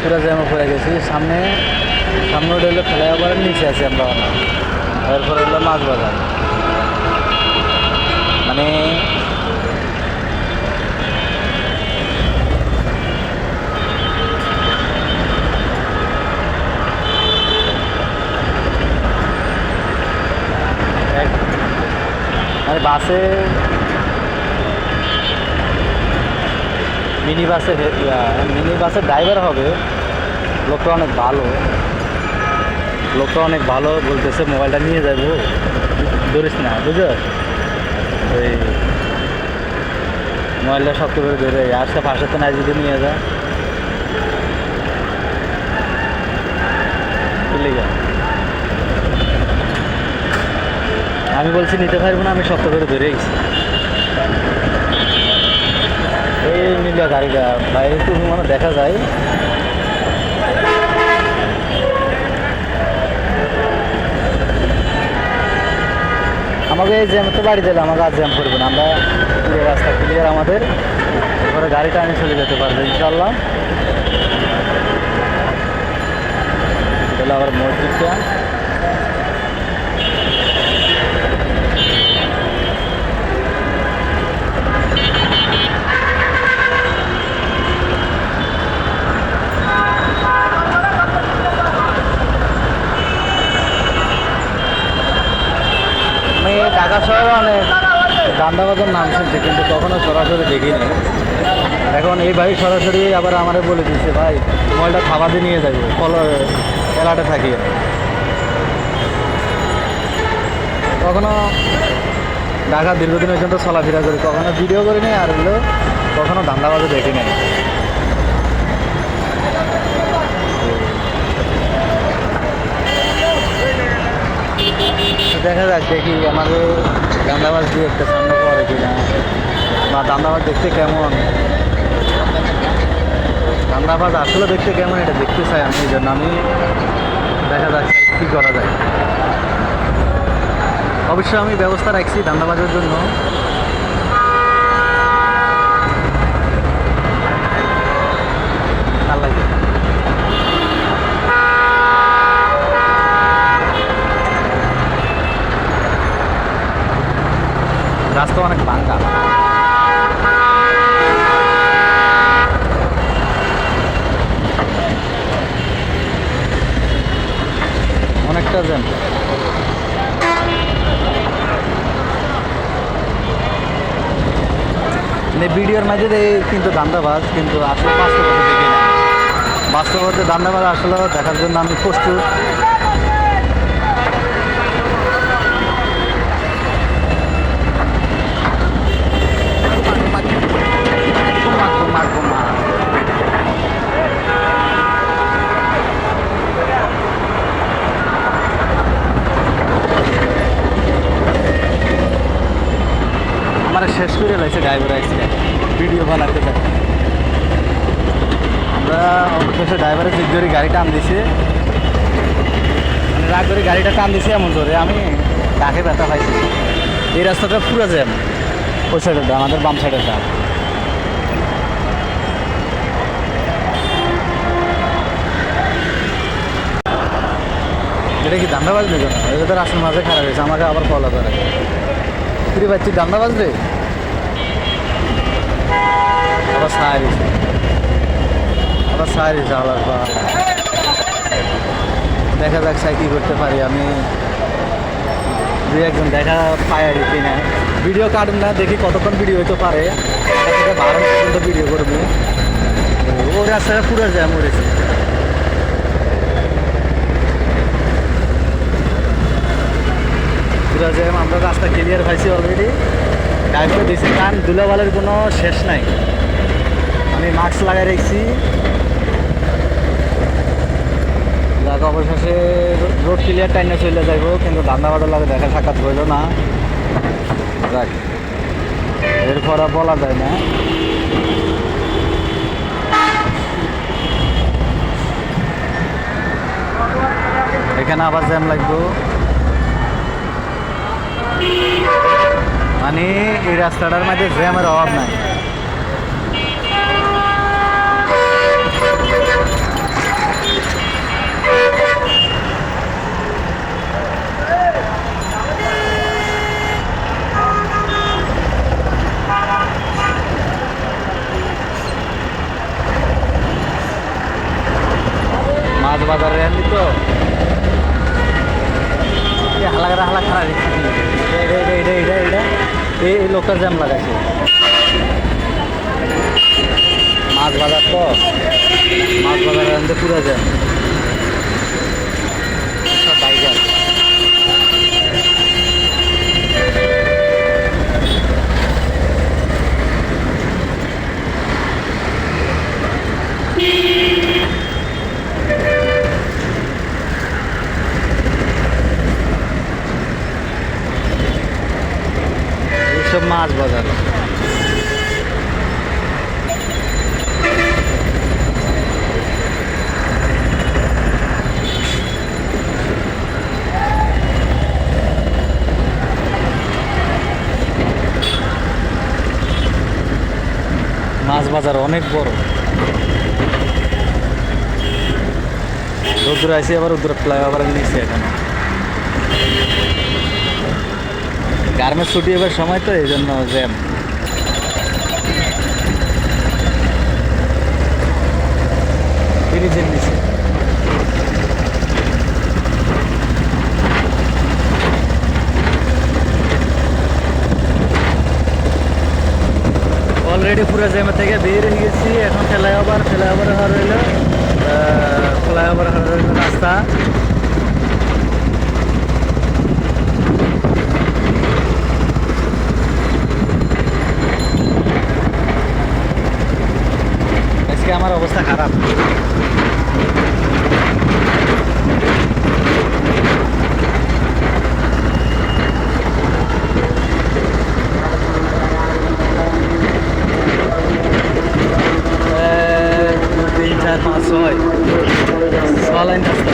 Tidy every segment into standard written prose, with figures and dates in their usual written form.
পুরো জ্যামে পড়ে গেছি। সামনে ওটা হলো ফ্লাইওভারের নিচে আছি আমরা। এরপরে হলো মাছ বাজার, মানে বাসে মিনি বাসের ড্রাইভার হবে। লোকটা অনেক ভালো বলতেছে মোবাইলটা নিয়ে যাবো, ধরিস না বুঝো, ওই মোবাইলটা শক্ত করে ধরে আসতে পাশে না যদি নিয়ে যা বুঝলি। আমি বলছি নিতে পারবো না, আমি শক্ত করে ধরে গেছি। এই নীলা গাড়িটা বাইরে তো মানে দেখা যায়। আমাকে এই জ্যাম তো বাড়ি দিলে আমাকে আর জ্যাম করবে না, আমরা রাস্তা ক্লিয়ার আমাদের। এবারে গাড়িটা আমি চলে যেতে পারবো ইনশাল্লাহ। তাহলে আবার মসজিদটা ঢাকা শহরে অনেক দান্দাবাজার নাম শুনছে, কিন্তু কখনো সরাসরি দেখিনি। এখন এই ভাই সরাসরি আবার আমারে বলে দিচ্ছে, ভাই মোবাইলটা খাবার দিয়ে নিয়ে যাবো, এলাটে থাকি। কখনো ঢাকা দীর্ঘদিন পর্যন্ত চলাফেরা করি, কখনো ভিডিও করি নাই, আর হলো কখনো দান্দাবাজে দেখি নাই। দেখা যাক, দেখি আমাদের দান্দাবাজ দিয়ে একটা সামনে পড়ে কিনা, বা দান্দাবাজ দেখতে কেমন, দান্দাবাজ আসলে দেখতে কেমন এটা দেখতে চাই আমি। এই জন্য আমি দেখা যাক কী করা যায়। অবশ্যই আমি ব্যবস্থা রাখছি দান্দাবাজের জন্য। রাস্তা অনেক ভাঙা, অনেকটা জ্যাম। ভিডিওর মাঝে কিন্তু দান্দাবাজ, কিন্তু আসলে বাস্তবতা দেখি না। বাস্তবতা দান্দাবাজ আসলে দেখার জন্য আমি প্রস্তুত। শেষ করে লাগছে ড্রাইভার অ্যাক্সিডেন্ট ভিডিও বানাতে থাকে। আমরা অবশেষে ড্রাইভারের জিদ ধরে গাড়ি টান দিছে, মানে রাগ করে গাড়িটা টান দিছে এমন ধরে আমি কাকে ব্যথা পাইছি। এই রাস্তাটা পুরো জ্যাম, ওই সাইডেরটা আমাদের বাম সাইডেরটা। এটা কি ধান্দা বাজবে কেন? এটা তো রাস্তার মাঝে খারাপ হয়েছে, আমাকে আবার ফলো করে ফিরে পাচ্ছি ধান্দা বাজবে। আবার সাইরিস আবার দেখা যাক সাই কী করতে পারি। আমি দুই একজন দেখা পাই আর কি না, ভিডিও কাটুন না, দেখি কতক্ষণ ভিডিও হইতে পারে, 12 পর্যন্ত ভিডিও করবো। ওই রাস্তাটা পুরো জ্যাম করেছে, পুরো জ্যাম। আমরা রাস্তা ক্লিয়ার পাইছি অলরেডি, ড্রাইভার দিয়েছি, কারণ ধুলাবালের কোনো শেষ নাই। আমি মাস্ক লাগাই রেখেছি। যাক অবশেষে রোড ক্লিয়ার টাইমে চলে যাইব, কিন্তু ধান্দাবাদের লাগে দেখা সাক্ষাৎ হইল না। যাক এরপর আর বলা যায় না। এখানে আবার জ্যাম লাগবো, মানে এই রাস্তাটার মধ্যে জ্যামের অভাব নাই। মাছ বাজারে আনলি তো হালাকারা হালা খারাপ এই লোকটা জ্যাম লাগাইছে মাছ বাজার তো মাছ বাজারে আনতে পুরো জ্যাম সব বাইকার এইসব মাছ বাজার মাছ বাজার অনেক বড় রোদ্দুর আসি আবার রোদ্দুর ফ্লাইওভার নিচে এখানে গার্মেন্টস ছুটি এবার সময় তো এই জন্য জ্যাম ব্রিজের নিচে অলরেডি পুরো জ্যামে থেকে বের হয়ে গেছি এখন ফ্লাইওভার হওয়ার রইল ফ্লাইওভার হওয়ার রইল রাস্তা আজকে আমার অবস্থা খারাপ লাইন রাস্তা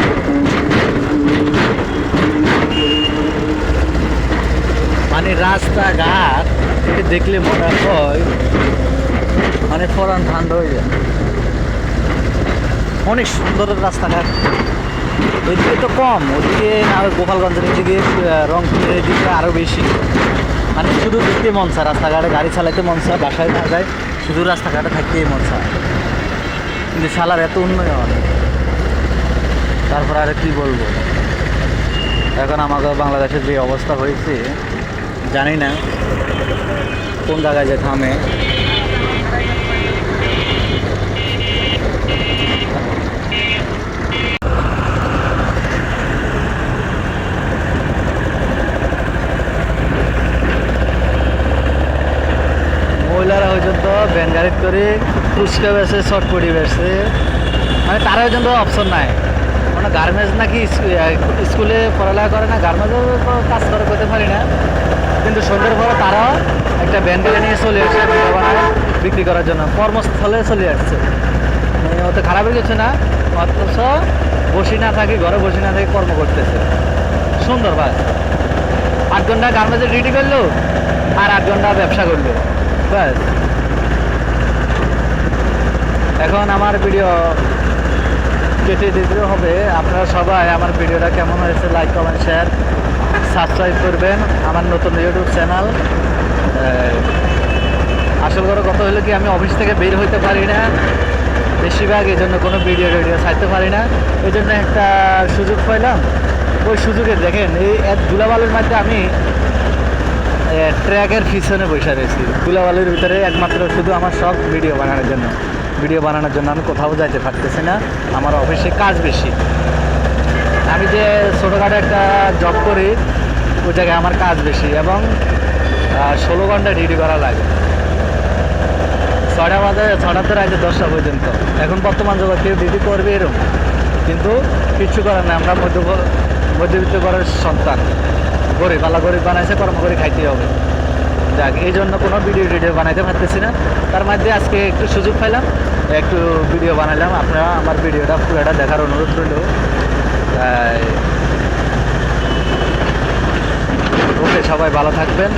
মানে রাস্তাঘাট এটি দেখলে মনে হয় মানে ফরান ঠান্ডা হয়ে যায় অনেক সুন্দর রাস্তাঘাট এদিকে তো কম ওদিকে না গোপালগঞ্জের এদিকে রংপুরের এদিকে আরও বেশি মানে শুধু দেখতে মন চায় রাস্তাঘাটে গাড়ি চালাইতে মন চায় বাসায় না যায় শুধু রাস্তাঘাটে থাকতেই মন চায় কিন্তু শালার এত উন্নয়ন তারপর আর কি বলবো এখন আমাকে বাংলাদেশের যে অবস্থা হয়েছে জানি না কোন জায়গায় যে থামে মহিলারা পর্যন্ত ভ্যান গাড়ি করে ফুচকা বেছে চটপটি বেছে মানে তারা পর্যন্ত অপশন নাই মানে গার্মেন্টস নাকি স্কুলে পড়ালেখা করে না গার্মেন্টসও কাজ করে করতে পারি না কিন্তু সন্ধ্যের পরে তারাও একটা ভ্যান গাড়ি নিয়ে চলে আসছে ভিডিও বানায় বিক্রি করার জন্য কর্মস্থলে চলে আসছে মানে অত খারাপ হয়ে গেছে না অথচ বসে না থাকি ঘরে বসে না থাকি কর্ম করতেছে সুন্দর ভাই 8 ঘন্টা গার্মেন্টসে ডিউটি করলো আর 8 ঘন্টা ব্যবসা করলো ব্যাস এখন আমার ভিডিও কেটে দিতেও হবে আপনারা সবাই আমার ভিডিওটা কেমন হয়েছে লাইক কমেন্ট শেয়ার সাবস্ক্রাইব করবেন আমার নতুন ইউটিউব চ্যানেল আসল করে কথা হলো কি আমি অফিস থেকে বের হইতে পারি না বেশিরভাগ এই জন্য কোনো ভিডিও ছাড়তে পারি না এই জন্য একটা সুযোগ পাইলাম ওই সুযোগে দেখেন এই এক ধুলাবালুর মধ্যে আমি ট্র্যাকের পিছনে বসে রয়েছি ধুলাবালুর ভিতরে একমাত্র শুধু আমার শখ ভিডিও বানানোর জন্য আমি কোথাও যাইতে পারতেছি না আমার অফিসে কাজ বেশি আমি যে ছোটোখাটো একটা জব করি ওই জায়গায় আমার কাজ বেশি এবং 16 ঘন্টা ডিউটি করা লাগে 6টা রাতে 10টা পর্যন্ত এখন বর্তমান যুগে কেউ ডিউটি করবে এরকম কিন্তু কিচ্ছু করার না আমরা মধ্যবিত্ত ঘরের সন্তান গরিব আল্লাহ গরিব বানাইছে কর্ম করে খাইতে হবে যাক এই জন্য কোনো ভিডিও বানাইতে পারতেছি না তার মধ্যে আজকে একটু সুযোগ পাইলাম একটু ভিডিও বানালাম আপনারা আমার ভিডিওটা পুরোটা দেখার অনুরোধ রইল ওকে সবাই ভালো থাকবেন